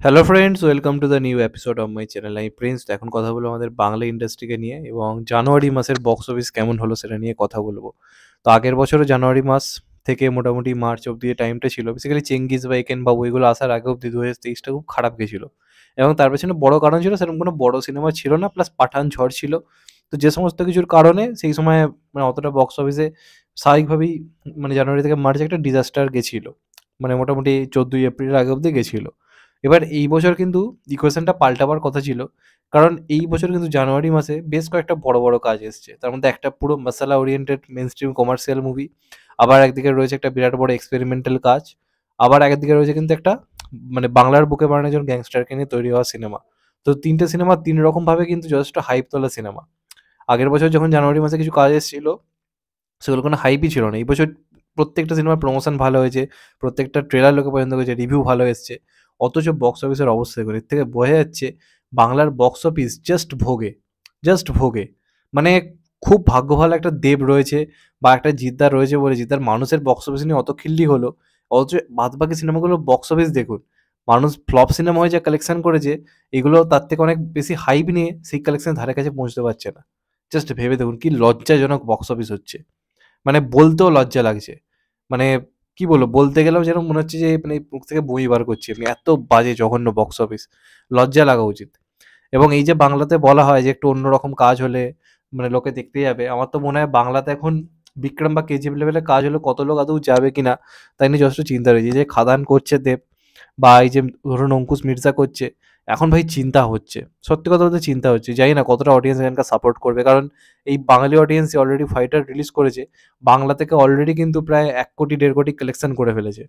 Hello friends, welcome to the new episode of my channel. আমি Prince. এখন কথা বলবো আমাদের বাংলা ইন্ডাস্ট্রিকে নিয়ে এবং জানুয়ারি মাসের বক্স অফিস কেমন হলো সেটা নিয়ে কথা বলবো। তো আগের বছরও জানুয়ারি মাস থেকে মোটামুটি মার্চ অব্দি যে টাইমটা ছিল, বেসিক্যালি চেঙ্গিজ বা একেন বাবু এগুলো আসার আগে অব্দি 2023টা খুব খারাপ গেছিলো। এবং তার পেছনে বড় কারণ ছিল সেরকম কোনো বড় সিনেমা ছিল না, প্লাস পাঠান ঝড় ছিল। তো যে সমস্ত কিছুর কারণে সেই সময় মানে অতটা বক্স অফিসে স্বাভাবিকভাবেই মানে জানুয়ারি থেকে মার্চে একটা ডিজাস্টার গেছিলো। মানে মোটামুটি 14ই এপ্রিলের আগে অব্দি গেছিলো। এবার এই বছর কিন্তু ইকুয়েশনটা পাল্টাবার কথা ছিল। কারণ এই বছর কিন্তু জানুয়ারি মাসে বেশ কয়েকটা বড়, বড় কাজ এসছে। তার মধ্যে একটা পুরো মাসালা ওরিয়েন্টেড মেইনস্ট্রিম কমার্শিয়াল মুভি। আবার একদিকে রয়েছে একটা বিরাট বড় এক্সপেরিমেন্টাল কাজ। আবার একদিকে রয়েছে কিন্তু একটা মানে বাংলার বুকে বানানো একজন গ্যাংস্টারকে নিয়ে তৈরি হওয়া সিনেমা। তো ৩ টে সিনেমা ৩ রকমভাবে কিন্তু যথেষ্ট হাইপ তোলা সিনেমা। আগের বছর যখন জানুয়ারি মাসে কিছু কাজ এসেছিল, সেগুলো কোনো হাইপই ছিল না। এই বছর প্রত্যেকটা সিনেমার প্রমোশন ভালো হয়েছে, প্রত্যেকটা ট্রেলার লোকে পছন্দ করেছে, রিভিউ ভালো এসছে। অথচ বক্স অফিসের অবস্থা দেখুন। এর থেকে বোঝা যাচ্ছে বাংলার বক্স অফিস জাস্ট ভোগে, জাস্ট ভোগে। মানে খুব ভাগ্য ভালো একটা দেব রয়েছে বা একটা জিদ্দার রয়েছে বলে জিদ্দার মানুষের বক্স অফিস নিয়ে অত খিল্লি হলো। অথচ বাদবাকি সিনেমাগুলোর বক্স অফিস দেখুন। মানুষ ফ্লপ সিনেমা হয়ে যা কালেকশন করেছে, এগুলো তার থেকে অনেক বেশি হাইপ নিয়ে সেই কালেকশনের ধারে কাছে পৌঁছতে পারছে না। জাস্ট ভেবে দেখুন কি লজ্জাজনক বক্স অফিস হচ্ছে। মানে বলতেও লজ্জা লাগছে। মানে কি বলবো? বলতে গেলেও যেন মনে হচ্ছে যে মানে মুখ থেকে বমি বার করছি আমি। এত বাজে জঘন্য বক্স অফিস। লজ্জা লাগা উচিত। এবং এই যে বাংলাতে বলা হয় যে একটু অন্যরকম কাজ হলে মানে লোকে দেখতে যাবে। আমার তো মনে হয় বাংলাতে এখন বিক্রম বা কেজিএফ লেভেলের কাজ হলে কত লোক আদৌ যাবে কিনা তাই নিয়ে যথেষ্ট চিন্তা রয়েছে। এই যে খাদান করছে দেব বা এই যে ধরুন অঙ্কুশ মির্জা করছে, এখন ভাই চিন্তা হচ্ছে। সত্যি কথা বলতে চিন্তা হচ্ছে। জানি না কতটা অডিয়েন্স এখানকার সাপোর্ট করবে। কারণ এই বাঙালি অডিয়েন্সই অলরেডি ফাইটার রিলিজ করেছে। বাংলা থেকে অলরেডি কিন্তু প্রায় ১ কোটি ১.৫ কোটি কালেকশন করে ফেলেছে।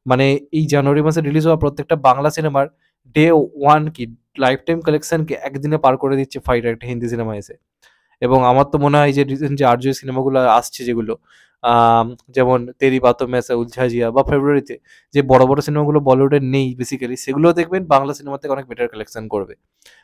মানে এই জানুয়ারি মাসে রিলিজ হওয়া প্রত্যেকটা বাংলা সিনেমার ডে 1 কি লাইফ টাইম কালেকশনকে একদিনে পার করে দিচ্ছে ফাইটার একটা হিন্দি সিনেমা এসে। এবং আমার তো মনে হয় যে রিসেন্ট যে আরজয় সিনেমাগুলো আসছে যেগুলো আম যেমন 'তেরি বাতোঁ মে ऐसा उलझा जिया' বা ফেব্রুয়ারিতে যে বড়, বড় সিনেমাগুলো বলিউডের নেই বেসিক্যালি সেগুলোও দেখবেন বাংলা সিনেমা থেকে অনেক বেটার কালেকশন করবে।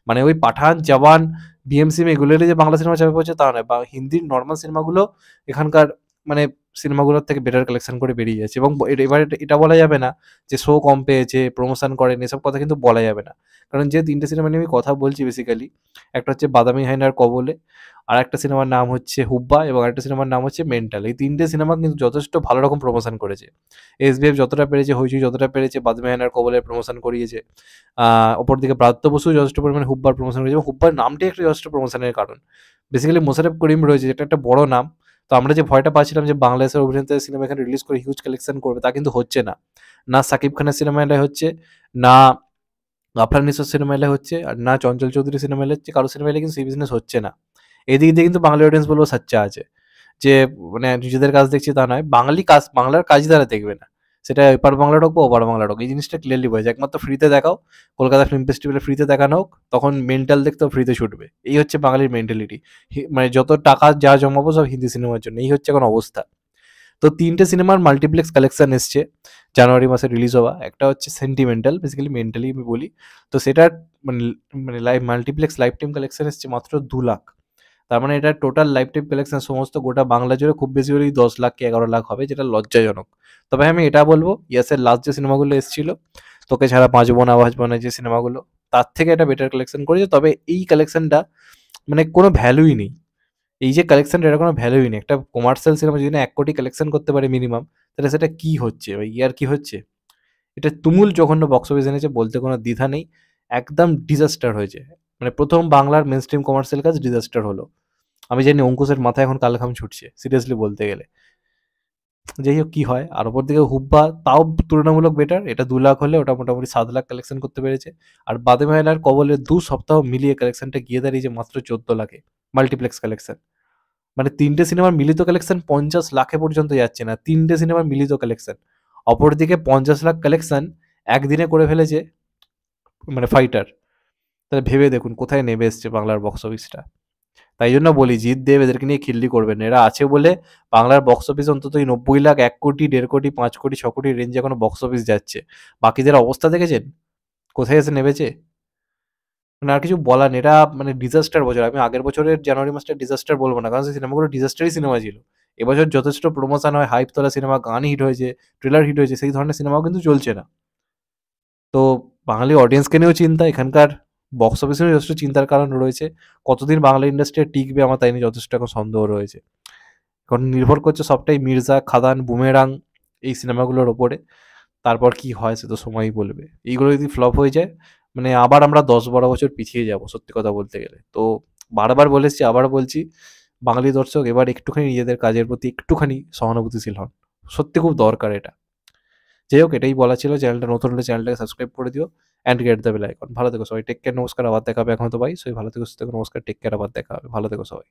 মানে ওই পাঠান, জওয়ান, বিএমসিএম এগুলোরই যে বাংলা সিনেমা চাপে পড়ছে তা নয়। বা হিন্দির নরমাল সিনেমাগুলো এখানকার মানে সিনেমাগুলোর থেকে বেটার কালেকশন করে বেরিয়ে যাচ্ছে। এবং এবার এটা বলা যাবে না যে শো কম পেয়েছে, প্রমোশন করেনি, এসব কথা কিন্তু বলা যাবে না। কারণ যে ৩ টে সিনেমা নিয়ে আমি কথা বলছি বেসিক্যালি, একটা হচ্ছে 'বাদামি হায়নার কবলে', আরেকটা সিনেমার নাম হচ্ছে 'হুব্বা' এবং আরেকটা সিনেমার নাম হচ্ছে 'মেন্টাল'। এই ৩ টে সিনেমা কিন্তু যথেষ্ট ভালো রকম প্রমোশন করেছে। এসবিএফ যতটা পেরেছে, হইচই যতটা পেরেছে 'বাদামি হায়নার কবলের' প্রমোশন করিয়েছে। অপরদিকে ব্রাত্য বসু যথেষ্ট পরিমাণে 'হুব্বা'র প্রমোশন করেছে এবং 'হুব্বা'র নামটাই একটা যথেষ্ট প্রমোশনের কারণ। বেসিক্যালি মোশাররফ করিম রয়েছে যেটা একটা বড় নাম। তো আমরা যে ভয়টা পাচ্ছিলাম যে বাংলাদেশের অভিনেতাদের সিনেমা এখানে রিলিজ করে হিউজ কালেকশন করবে তা কিন্তু হচ্ছে না। না সাকিব খানের সিনেমা এলে হচ্ছে, না আফরান নিসোর সিনেমা এলে হচ্ছে, আর না চঞ্চল চৌধুরী সিনেমা এলে হচ্ছে। কারো সিনেমা এলে কিন্তু সেই বিজনেস হচ্ছে না। এদিক দিয়ে কিন্তু বাঙালি অডিয়েন্স বলবো সাচ্চা আছে। যে মানে নিজেদের কাজ দেখছি তা নয়। বাঙালি কাজ বাংলার কাজই তারা দেখবে না। সেটা এপার বাংলার হোক বা ওপার বাংলার হোক। এই জিনিসটা ক্লিয়ারলি বোঝা যায়। একমাত্র ফ্রিতে দেখাও। কলকাতা ফিল্ম ফেস্টিভ্যালে ফ্রিতে দেখানো হোক, তখন মেন্টাল দেখতেও ফ্রিতে ছুটবে। এই হচ্ছে বাঙালির মেন্টালিটি। মানে যত টাকা যা জমাবো সব হিন্দি সিনেমার জন্য। এই হচ্ছে এখন অবস্থা। তো ৩ টে সিনেমার মাল্টিপ্লেক্স কালেকশন এসছে জানুয়ারি মাসে রিলিজ হওয়া। একটা হচ্ছে 'সেন্টিমেন্টাল' বেসিক্যালি মেন্টালি আমি বলি। তো সেটার মানে মানে মাল্টিপ্লেক্স লাইফ টাইম কালেকশন এসছে মাত্র ২,০০,০০০। তার মানে এটা টোটাল লাইফ টাইম কালেকশন সমস্ত গোটা বাংলা জুড়ে খুব বেশি হলেই ১০,০০,০০০ কি ১১,০০,০০০ হবে, যেটা লজ্জাজনক। তবে আমি এটা বলব, ইয়াসের লাস্ট যে সিনেমাগুলো এসেছিল, 'তোকে ছাড়া বাঁচব না বাঁচব না' যে সিনেমাগুলো, তার থেকে এটা বেটার কালেকশন করেছে। তবে এই কালেকশনটা মানে কোনো ভ্যালুই নেই। এই যে কালেকশনটা এটার কোনো ভ্যালুই নেই। একটা কমার্শিয়াল সিনেমা যদি না ১ কোটি কালেকশন করতে পারে মিনিমাম, তাহলে সেটা কি হচ্ছে? ভাই ইয়ার্কি হচ্ছে? এটা তুমুল জঘন্য বক্স অফিস এনেছে বলতে কোনো দ্বিধা নেই। একদম ডিজাস্টার হয়েছে। মানে ১ম বাংলার মেইনস্ট্রিম কমার্শিয়াল কাজ ডিজাস্টার হলো। আমি জানি অঙ্কুশের মাথায় এখন কালঘাম ছুটছে সিরিয়াসলি বলতে গেলে। যাই হোক কি হয়। আর অপরদিকে হুব্বা তাও তুলনামূলক বেটার। এটা ২,০০,০০০ হলে ওটা মোটামুটি ৭,০০,০০০ কালেকশন করতে পেরেছে। আর বাদামি আয়নার কবলের ২ সপ্তাহ মিলিয়ে কালেকশনটা গিয়ে দাঁড়িয়েছে মাত্র ১৪,০০,০০০ এ মাল্টিপ্লেক্স কালেকশন। মানে ৩ টে সিনেমার মিলিত কালেকশন ৫০,০০,০০০ এ পর্যন্ত যাচ্ছে না। ৩ টে সিনেমার মিলিত কালেকশন। অপরদিকে ৫০,০০,০০০ কালেকশন একদিনে করে ফেলেছে মানে ফাইটার। তাহলে ভেবে দেখুন কোথায় নেমে এসছে বাংলার বক্স অফিসটা। তাই জন্য বলি জিৎ দেব এদেরকে নিয়ে খিল্লি করবেন না। এরা আছে বলে বাংলার বক্স অফিস অন্তত এই ৯০,০০,০০০, ১ কোটি, ১.৫ কোটি, ৫ কোটি, ৬ কোটির রেঞ্জে এখনো বক্স অফিস যাচ্ছে। বাকিদের অবস্থা দেখেছেন? কোথায় এসে নেমেছে? মানে আর কিছু বলার নেই। এটা মানে ডিজাস্টার বছর। আমি আগের বছরের জানুয়ারি মাসটা ডিজাস্টার বলব না। কারণ সেই সিনেমাগুলো ডিজাস্টারই সিনেমা ছিল। এবছর যথেষ্ট প্রমোশন হয়, হাইপ তোলা সিনেমা, গান হিট হয়েছে, ট্রেলার হিট হয়েছে। সেই ধরনের সিনেমাও কিন্তু চলছে না। তো বাঙালি অডিয়েন্সকে নিয়েও চিন্তা, এখানকার বক্স অফিসে যথেষ্ট চিন্তার কারণ রয়েছে। কতদিন বাংলা ইন্ডাস্ট্রি টিকবে আমার তাই নিয়ে যথেষ্ট এখন সন্দেহ রয়েছে। এখন নির্ভর করছে সবটাই মির্জা, খাদান, বুমেরাং এই সিনেমাগুলোর ওপরে। তারপর কি হয় সে তো সময়ই বলবে। এইগুলো যদি ফ্লপ হয়ে যায়, মানে আবার আমরা ১০-১২ বছর পিছিয়ে যাবো সত্যি কথা বলতে গেলে। তো বারবার বলেছি, আবার বলছি, বাঙালি দর্শক এবার একটুখানি নিজেদের কাজের প্রতি একটুখানি সহানুভূতিশীল হন। সত্যি খুব দরকার এটা। যাই হোক, এটাই বলা ছিল। চ্যানেলটা নতুন হলে চ্যানেলটাকে সাবস্ক্রাইব করে দিও and get the bell icon. ভালো থেকো সবাই। টেক কেয়ার, নমস্কার। আবার দেখা হবে। এখনো তো ভাই। সবাই ভালো থেকো, সুস্থ থেকো। নমস্কার, টেক কেয়ার, আবার দেখা হবে। ভালো থেকো সবাই।